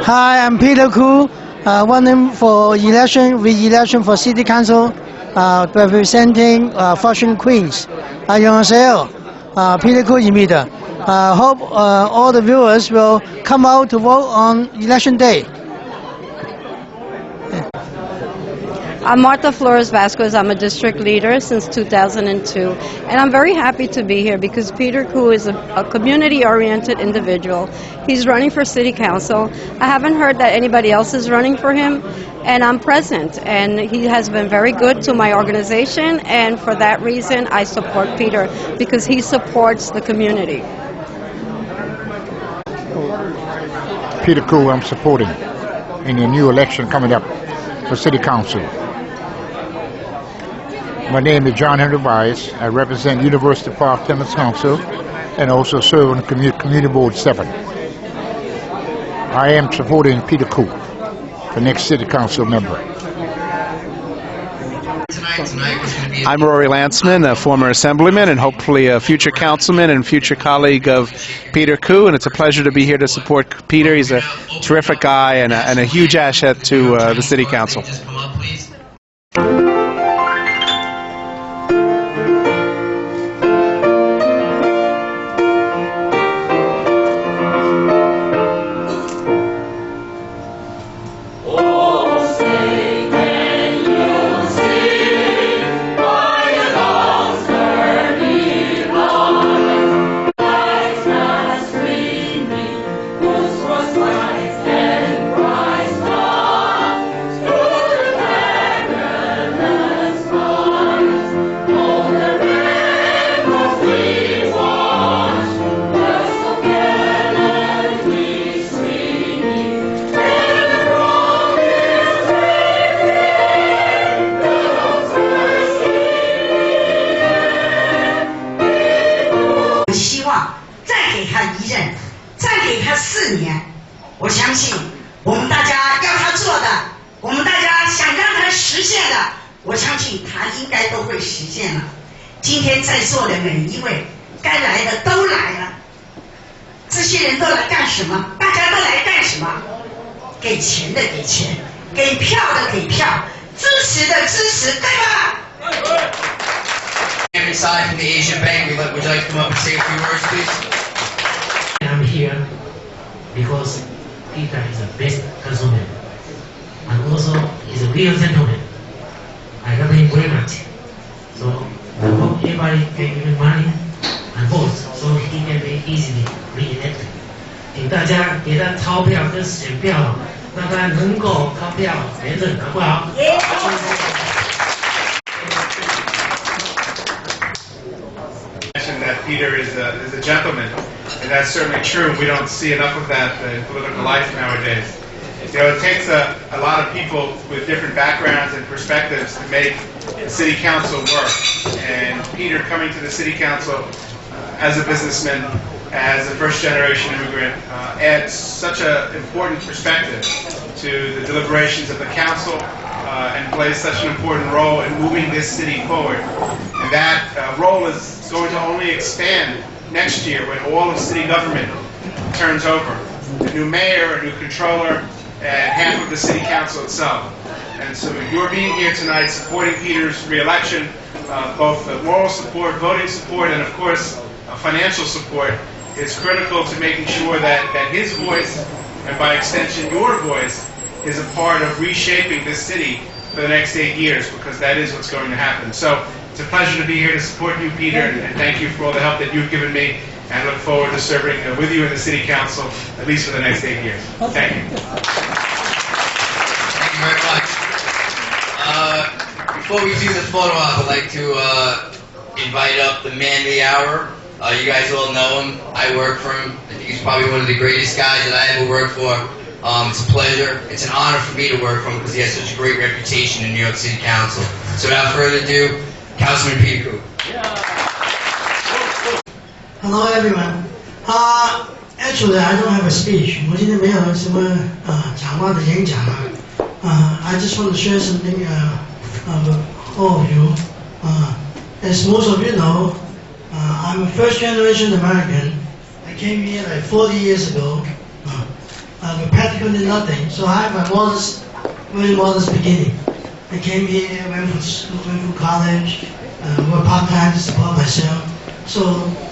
Hi, I'm Peter Koo, running for re-election for City Council, representing Fortune Queens. 안녕하세요. Peter Koo입니다. Hope all the viewers will come out to vote on election day. I'm Martha Flores Vasquez. I'm a district leader since 2002, and I'm very happy to be here because Peter Koo is a community-oriented individual. He's running for city council. I haven't heard that anybody else is running for him, and I'm present, and he has been very good to my organization, and for that reason I support Peter because he supports the community. Peter Koo, I'm supporting in the new election coming up for city council. My name is John Henry Wise. I represent University Park Tenants Council and also serve on the Community Board 7. I am supporting Peter Koo for next city council member. I'm Rory Lanceman, a former assemblyman and hopefully a future councilman and future colleague of Peter Koo, and it's a pleasure to be here to support Peter. He's a terrific guy and a huge asset to the city council.4年，我相信我们大家要他做的，我们大家想让他实现的，我相信他应该都会实现了。今天在座的每一位，该来的都来了。这些人都来干什么？大家都来干什么？给钱的给钱，给票的给票，支持的支持，对吧？ Inside from the Asian Bank, would you like to come up and say a few words, please? I'm here because Peter is the best councilman and also is a real gentleman. I love him very much. So I hope everybody can give him money and votes so he can be easily re-elected. 请大家给他钞票跟选票，让他能够高票连任，好不好？ That Peter is a gentleman, and that's certainly true. We don't see enough of that in political life nowadays. You know, it takes a lot of people with different backgrounds and perspectives to make the city council work. And Peter coming to the city council as a businessman, as a first-generation immigrant, adds such an important perspective to the deliberations of the council and plays such an important role in moving this city forward. And that role is going to only expand next year when all of city government turns over. A new mayor, a new controller, and half of the city council itself. And so your being here tonight supporting Peter's re-election, both moral support, voting support, and of course financial support, is critical to making sure that his voice, and by extension your voice, is a part of reshaping this city for the next 8 years, because that is what's going to happen. So it's a pleasure to be here to support you, Peter, and thank you for all the help that you've given me, and look forward to serving with you in the City Council, at least for the next 8 years. Thank you. Thank you very much. Before we do the photo op, I'd like to invite up the man of the hour. You guys all know him. I work for him. I think he's probably one of the greatest guys that I ever worked for. It's a pleasure. It's an honor for me to work for him because he has such a great reputation in New York City Council. So without further ado, Councilman Peter Koo. Hello everyone. Actually, I don't have a speech. 我今天没有什么讲话的演讲。I just want to share something with all of you. As most of you know, I'm a first-generation American. I came here like 40 years ago. with practically nothing. So I have a modest, very modest beginning. I came here, went through college, worked part-time to support myself. So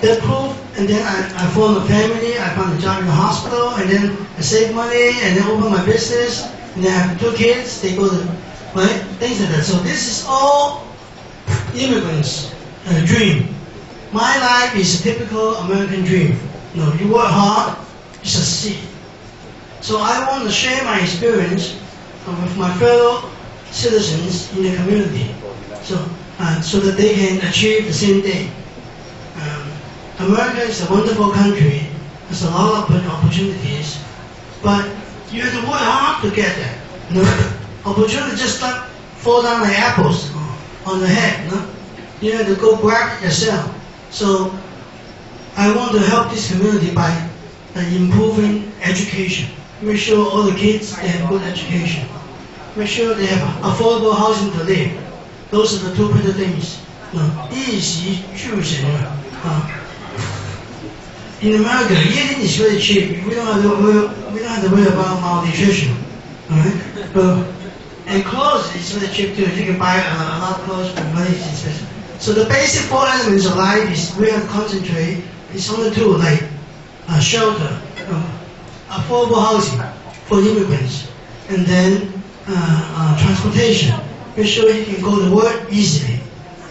that proved, and then I formed a family, I found a job in the hospital, and then I saved money, and then opened my business, and then I have 2 kids, they go to, right, things like that. So this is all immigrants' dream. My life is a typical American dream. You know, you work hard, you succeed. So I want to share my experience with my fellow citizens in the community, so that they can achieve the same thing. America is a wonderful country. There's a lot of opportunities, but you have to work hard to get there. You know? Opportunity just not fall down like apples on the head. You know? You have to go grab it yourself. So I want to help this community by improving education. Make sure all the kids they have good education. Make sure they have affordable housing to live. Those are the 2 critical things.衣食住行. In America, eating is very cheap. We don't have to worry about malnutrition. Alright? And clothes is very cheap too. You can buy a lot of clothes for very expensive. So the basic 4 elements of life is we have to concentrate. It's only 2, like shelter, affordable housing for immigrants, and then transportation. Make sure you can go to work easily.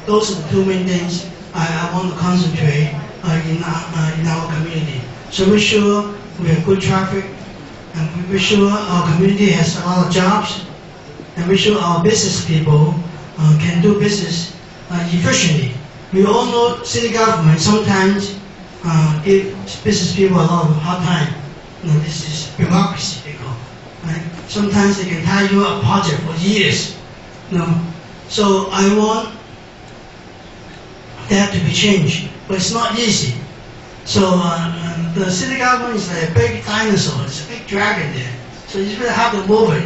Those are the 2 main things I want to concentrate in our community. So make sure we have good traffic, and make sure our community has a lot of jobs, and make sure our business people can do business efficiently. We all know city government sometimes give business people a lot of hard time. You know, this is bureaucracy, they call. Right? Sometimes they can tie you up project for years. You know? So I want that to be changed, but it's not easy. So the city government is like a big dinosaur, it's a big dragon there. So you really have to move it,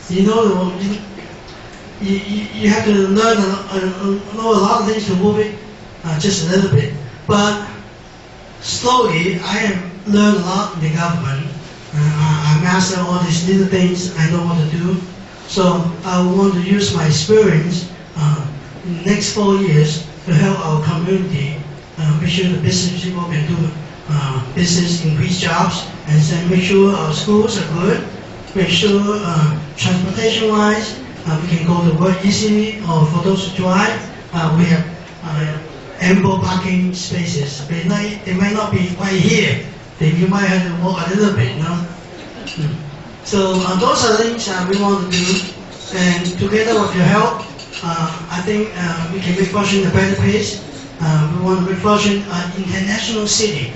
you know. You have to learn know a lot of things to move it, just a little bit. But slowly, I have learned a lot in the government. I master all these little things I know what to do. So I want to use my experience in the next 4 years to help our community, make sure the business people can do business, increase jobs, and then make sure our schools are good, make sure transportation-wise, we can go to work easily, or for those who drive, we have ample parking spaces. They might not be right here. You might have to walk a little bit, you know. So those are things we want to do, and together with your help, I think we can make Flushing a better place. We want to make Flushing an international city.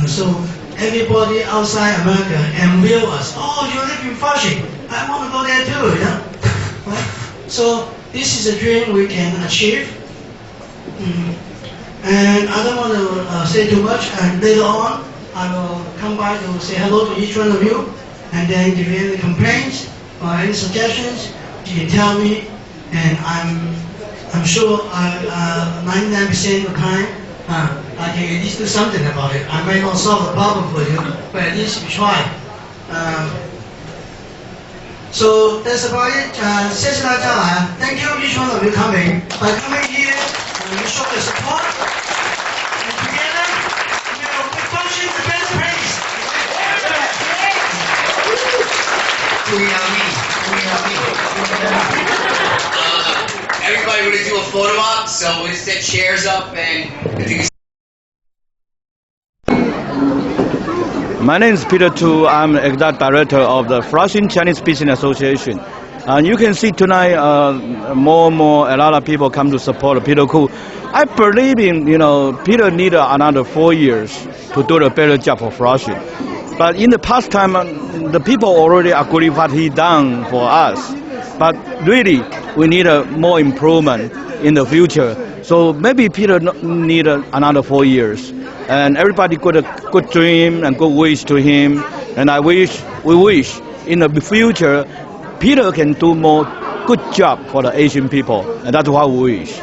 So everybody outside America envy us. Oh, you live in Flushing. I want to go there too, you know. Right? So this is a dream we can achieve. And I don't want to say too much. And later on, I will come by to say hello to each one of you. And then if you have any complaints or any suggestions, you can tell me. And I'm sure 99% of the time I can at least do something about it. I might not solve the problem for you, but at least we try. So that's about it. 谢谢大家来. Thank you each one of you coming. By coming here, you show the support, and together we will make Flushing the best place. Everybody, we're gonna do a photo op, so we'll just set chairs up and if you can. My name is Peter Tu. I'm executive director of the Flushing Chinese Business Association. And you can see tonight, more and more, a lot of people come to support Peter Ku. I believe in, Peter needed another 4 years to do a better job for Flushing. But in the past time, the people already agree what he done for us. But really, we need more improvement in the future. So maybe Peter need another 4 years. And everybody got a good dream and good wish to him. And we wish in the future, Peter can do more good job for the Asian people. And that's what we wish.